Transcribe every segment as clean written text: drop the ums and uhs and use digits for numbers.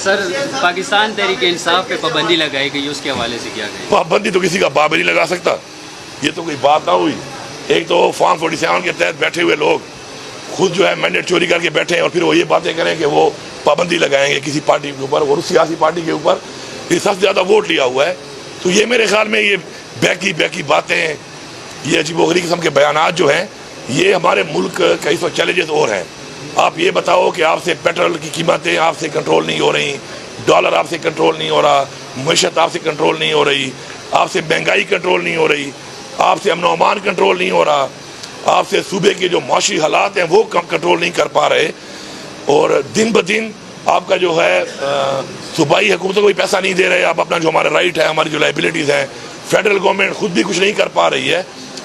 Sir, Pakistan Tehreek Insaf पे पाबंदी लगाई गई, उसके हवाले से क्या कहें? पाबंदी तो किसी का बाप नहीं लगा सकता, ये तो कोई बात ना हुई। एक तो फॉर्म 47 के तहत बैठे हुए लोग खुद जो है मैंडेट चोरी करके बैठे हैं और फिर वो ये बातें करें कि वो पाबंदी लगाएंगे किसी पार्टी के ऊपर और उस सियासी पार्टी के ऊपर सबसे ज़्यादा वोट लिया हुआ है। तो ये मेरे ख्याल में ये बैकी बातें, ये अजीबोगरीब किस्म के बयानात जो हैं, ये हमारे मुल्क का इस वक्त चैलेंजेस और हैं। आप ये बताओ कि आपसे पेट्रोल की कीमतें आपसे कंट्रोल नहीं हो रही, डॉलर आपसे कंट्रोल नहीं हो रहा, मईशत आपसे कंट्रोल नहीं हो रही, आपसे महंगाई कंट्रोल नहीं हो रही, आपसे अमन अमान कंट्रोल नहीं हो रहा, आपसे सूबे के जो माशी हालात हैं वो कंट्रोल नहीं कर पा रहे, और दिन ब दिन आपका जो है सूबाई हुकूमतों को भी पैसा नहीं दे रहे। आप अपना जो हमारा राइट है, हमारी जो लाइबिलिटीज़ हैं, फेडरल गवर्नमेंट खुद भी कुछ नहीं कर पा रही है,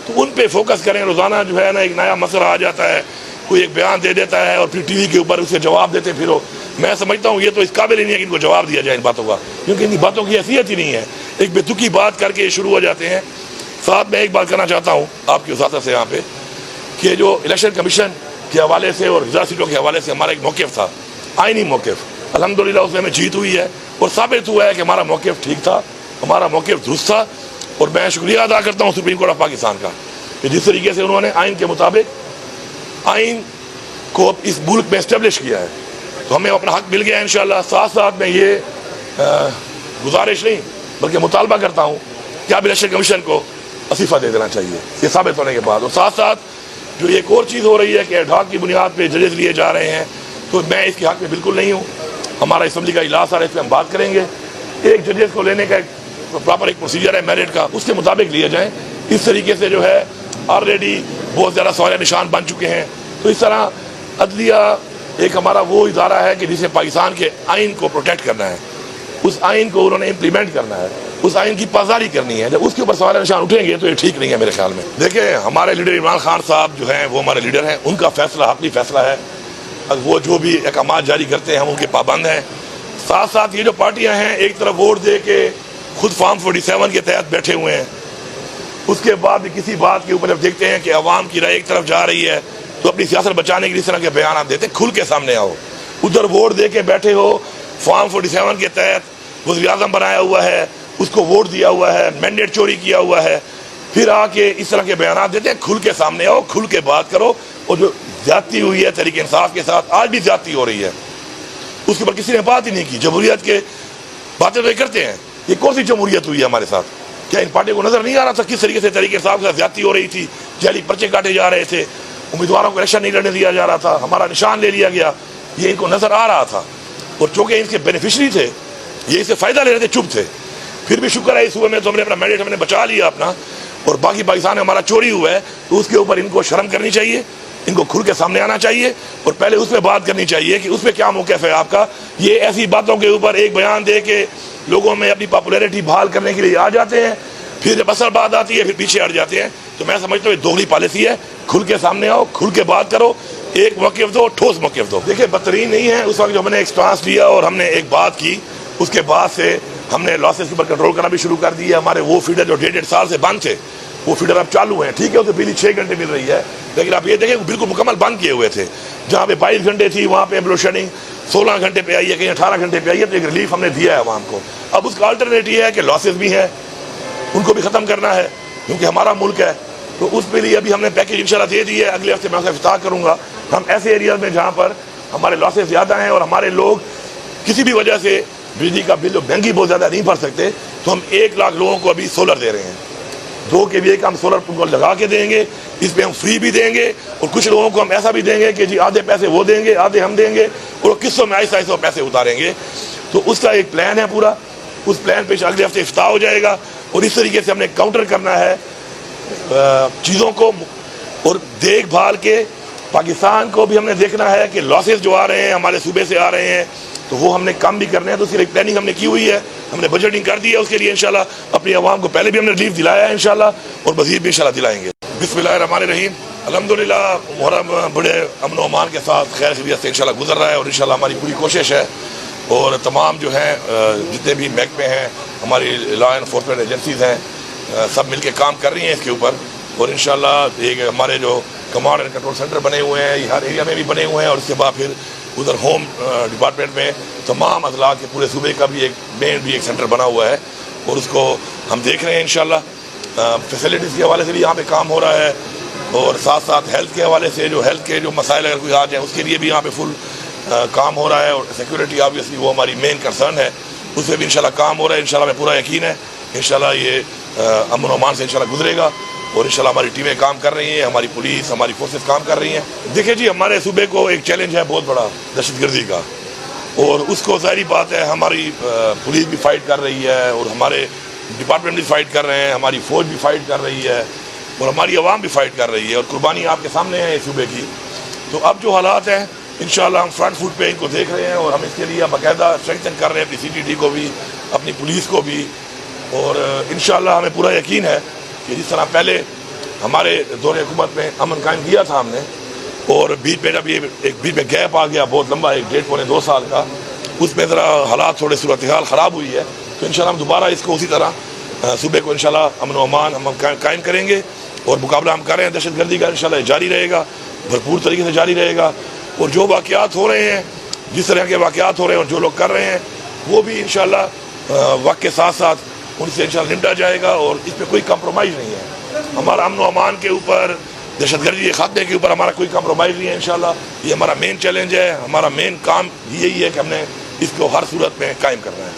तो उन पे फोकस करें। रोज़ाना जो है ना एक नया मसला आ जाता है, कोई एक बयान दे देता है और फिर टीवी के ऊपर उसे जवाब देते फिरो। मैं समझता हूँ ये तो इस काबिल ही नहीं है कि इनको जवाब दिया जाए इन बातों का, क्योंकि इन बातों की हैसियत ही नहीं है। एक बेतुकी बात करके शुरू हो जाते हैं। साथ में एक बात करना चाहता हूँ आपकी वसात से यहाँ पे कि जो इलेक्शन कमीशन के हवाले से और 1000 सीटों के हवाले से हमारा एक मौक़िफ़ था, आइनी मौक़िफ़, अल्हम्दुलिल्लाह उसमें हमें जीत हुई है और साबित हुआ है कि हमारा मौक़िफ़ ठीक था, हमारा मौक़िफ़ दुरुस्त था। और मैं शुक्रिया अदा करता हूँ सुप्रीम कोर्ट ऑफ पाकिस्तान का कि जिस तरीके से उन्होंने आइन के मुताबिक आइन को इस मुल्क में इस्टेब्लिश किया है, तो हमें अपना हक मिल गया है इंशाअल्लाह। साथ साथ में ये गुजारिश नहीं बल्कि मुतालबा करता हूँ कि अब इलेक्शन कमीशन को इस्तीफ़ा दे देना चाहिए ये साबित होने के बाद। और साथ साथ जो एक और चीज़ हो रही है कि एडहॉक की बुनियाद पर जजेस लिए जा रहे हैं, तो मैं इसके हक में बिल्कुल नहीं हूँ। हमारा असम्बली का इजलास आ रहा है, इस पर हम बात करेंगे। एक जजेस को लेने का प्रॉपर एक प्रोसीजर है मेरिट का, उसके मुताबिक लिए जाएँ। इस तरीके से जो है ऑलरेडी बहुत ज़्यादा सवाल निशान बन चुके हैं। तो इस तरह अदलिया एक हमारा वो इदारा है कि जिसे पाकिस्तान के आइन को प्रोटेक्ट करना है, उस आइन को उन्होंने इम्प्लीमेंट करना है, उस आइन की पासदारी करनी है। जब उसके ऊपर सवाल निशान उठेंगे तो ये ठीक नहीं है मेरे ख्याल में। देखिए, हमारे लीडर इमरान खान साहब जो हैं वो हमारे लीडर हैं, उनका फैसला हक़ी फैसला है। वो जो भी अहकाम जारी करते हैं हम उनके पाबंद हैं। साथ साथ ये जो पार्टियाँ हैं एक तरफ वोट दे के खुद फॉर्म 47 के तहत बैठे हुए हैं, उसके बाद भी किसी बात के ऊपर जब देखते हैं कि अवाम की राय एक तरफ जा रही है तो अपनी सियासत बचाने के लिए इस तरह के बयान आप देते हैं। खुल के सामने आओ। उधर वोट दे के बैठे हो, फॉर्म 47 के तहत वज़ीर आज़म बनाया हुआ है, उसको वोट दिया हुआ है, मैंडेट चोरी किया हुआ है, फिर आके इस तरह के बयान देते हैं। खुल के सामने आओ, खुल के बात करो। और जो ज्यादती हुई है तहरीक इंसाफ के साथ, आज भी ज्यादती हो रही है, उसके ऊपर किसी ने बात ही नहीं की। जमहूरियत के बातें तो ये करते हैं, ये कौन सी जमहूरियत हुई है हमारे साथ? क्या इन पार्टियों को नजर नहीं आ रहा था किस तरीके से तहरीक इंसाफ के साथ ज्यादती हो रही थी? जाली पर्चे काटे जा रहे थे, उम्मीदवारों को इलेक्शन नहीं लड़ने दिया जा रहा था, हमारा निशान ले लिया गया, ये इनको नजर आ रहा था। और चूंकि इनके बेनिफिशरी थे, ये इससे फायदा ले रहे थे, चुप थे। फिर भी शुक्र है इस हुए में तो हमने अपना मैंडेट हमने बचा लिया अपना, और बाकी पाकिस्तान में हमारा चोरी हुआ है तो उसके ऊपर इनको शर्म करनी चाहिए, इनको खुल के सामने आना चाहिए और पहले उस पर बात करनी चाहिए कि उस पर क्या मौक़िफ़ है आपका। ये ऐसी बातों के ऊपर एक बयान दे के लोगों में अपनी पॉपुलैरिटी बहाल करने के लिए आ जाते हैं, फिर जब असल बात आती है फिर पीछे हट जाते हैं। तो मैं समझता हूँ ये दोगली पॉलिसी है। खुल के सामने आओ, खुल के बात करो, एक मौक़िफ़ दो, ठोस मौक़िफ़ दो। देखिए, बदतरीन नहीं है उस वक्त जो हमने एक स्टांस लिया और हमने एक बात की, उसके बाद से हमने लॉसेस के ऊपर कंट्रोल करना भी शुरू कर दिया। हमारे वो फीडर जो 1.5 साल से बंद थे वो फीडर अब चालू हैं। ठीक है, उसे बिजली 6 घंटे मिल रही है, लेकिन आप ये देखें बिल्कुल मुकम्मल बंद किए हुए थे। जहाँ पे 22 घंटे थी वहाँ पे ब्लो शेडिंग 16 घंटे पे आई है, कहीं 18 घंटे पे आई है। तो एक रिलीफ हमने दिया है आवाम को। अब उसका अल्टरनेटिव है कि लॉसेस भी हैं, उनको भी ख़त्म करना है क्योंकि हमारा मुल्क है। तो उसके लिए अभी हमने पैकेज इंशाल्लाह दे दी है। अगले हफ्ते मैं उसका इफ्ताह करूँगा। हम ऐसे एरियाज में जहाँ पर हमारे लॉसेस ज़्यादा हैं और हमारे लोग किसी भी वजह से बिजली का बिल महंगी बहुत ज़्यादा नहीं भर सकते, तो हम 1 लाख लोगों को अभी सोलर दे रहे हैं। 2 के भी हम सोलर उनको लगा के देंगे, इस पर हम फ्री भी देंगे और कुछ लोगों को हम ऐसा भी देंगे कि जी आधे पैसे वो देंगे, आधे हम देंगे, और किस्तों में आहिस्ता आहिस्ता पैसे उतारेंगे। तो उसका एक प्लान है पूरा, उस प्लान पे अगले हफ्ते इफ्ताह हो जाएगा। और इस तरीके से हमने काउंटर करना है चीज़ों को और देखभाल के। पाकिस्तान को भी हमने देखना है कि लॉसेस जो आ रहे हैं हमारे सूबे से आ रहे हैं, तो वो हमने कम भी करने हैं। तो उसकी एक प्लानिंग हमने की हुई है, हमने बजटिंग कर दी है उसके लिए इंशाल्लाह। अपनी आवाम को पहले भी हमने रिलीफ दिलाया है इंशाल्लाह, और मज़ीद भी इंशाल्लाह दिलाएंगे। बिस्मिल्लाहिर्रहमानिर्रहीम। अल्हम्दुलिल्लाह मुहर्रम बड़े अमन व अमान के साथ खैर खैरियत से इंशाल्लाह गुजर रहा है और इंशाल्लाह हमारी पूरी कोशिश है और तमाम जो हैं जितने भी महकमे हैं, हमारी लॉ एनफोर्समेंट एजेंसीज़ हैं, सब मिल के काम कर रही हैं इसके ऊपर। और इंशाल्लाह एक हमारे जो कमांड एंड कंट्रोल सेंटर बने हुए हैं, हर एरिया में भी बने हुए हैं, और उसके बाद फिर उधर होम डिपार्टमेंट में तमाम अजला के पूरे सूबे का भी एक सेंटर बना हुआ है और उसको हम देख रहे हैं इंशाल्लाह। फैसिलिटीज़ के हवाले से भी यहाँ पे काम हो रहा है और साथ साथ हेल्थ के हवाले से जो हेल्थ के जो मसाइल अगर कोई आ जाए उसके लिए भी यहाँ पे फुल काम हो रहा है और सिक्योरिटी ऑब्वियसली वो हमारी मेन कंसर्न है, उस पर भी इंशाल्लाह काम हो रहा है। इंशाल्लाह हमें पूरा यकीन है इंशाल्लाह ये अमन अमान से इंशाल्लाह गुजरेगा और इंशाल्लाह हमारी टीमें काम कर रही हैं, हमारी पुलिस हमारी फोर्सेस काम कर रही हैं। देखिए जी, हमारे सूबे को एक चैलेंज है बहुत बड़ा दहशतगर्दी का और उसको ज़ाहिर बात है हमारी पुलिस भी फाइट कर रही है और हमारे डिपार्टमेंट भी फाइट कर रहे हैं, हमारी फौज भी फाइट कर रही है और हमारी आवाम भी फाइट कर रही है और कुर्बानी आपके सामने है इस सूबे की। तो अब जो हालात हैं इंशाल्लाह हम फ्रंट फुट पे इनको देख रहे हैं और हम इसके लिए बाकायदा स्ट्रेंथन कर रहे हैं अपनी CTT को भी, अपनी पुलिस को भी और इंशाल्लाह हमें पूरा यकीन है कि जिस तरह पहले हमारे दौरे हुकूमत में अमन कायम किया था हमने और बीच में जब ये एक बीच में गैप आ गया बहुत लंबा 1-1.5-2 साल का, उसमें ज़रा हालात थोड़े सूरत हाल ख़राब हुई है। तो इंशाल्लाह हम दोबारा इसको उसी तरह सूबे को इंशाल्लाह अमन व अमान हम कायम करेंगे और मुकाबला हम कर रहे हैं दहशतगर्दी का इंशाल्लाह जारी रहेगा, भरपूर तरीके से जारी रहेगा और जो वाक़यात हो रहे हैं, जिस तरह के वाक़यात हो रहे हैं और जो लोग कर रहे हैं वो भी इंशाल्लाह वक्त के साथ साथ उनसे इंशाल्लाह निपटा जाएगा और इस पर कोई कंप्रोमाइज़ नहीं है। हमारा अमन व अमान के ऊपर, दहशतगर्दी के खात्मे के ऊपर हमारा कोई कंप्रोमाइज़ नहीं है। इंशाल्लाह ये हमारा मेन चैलेंज है, हमारा मेन काम यही है कि हमने इसको हर सूरत में कायम करना है।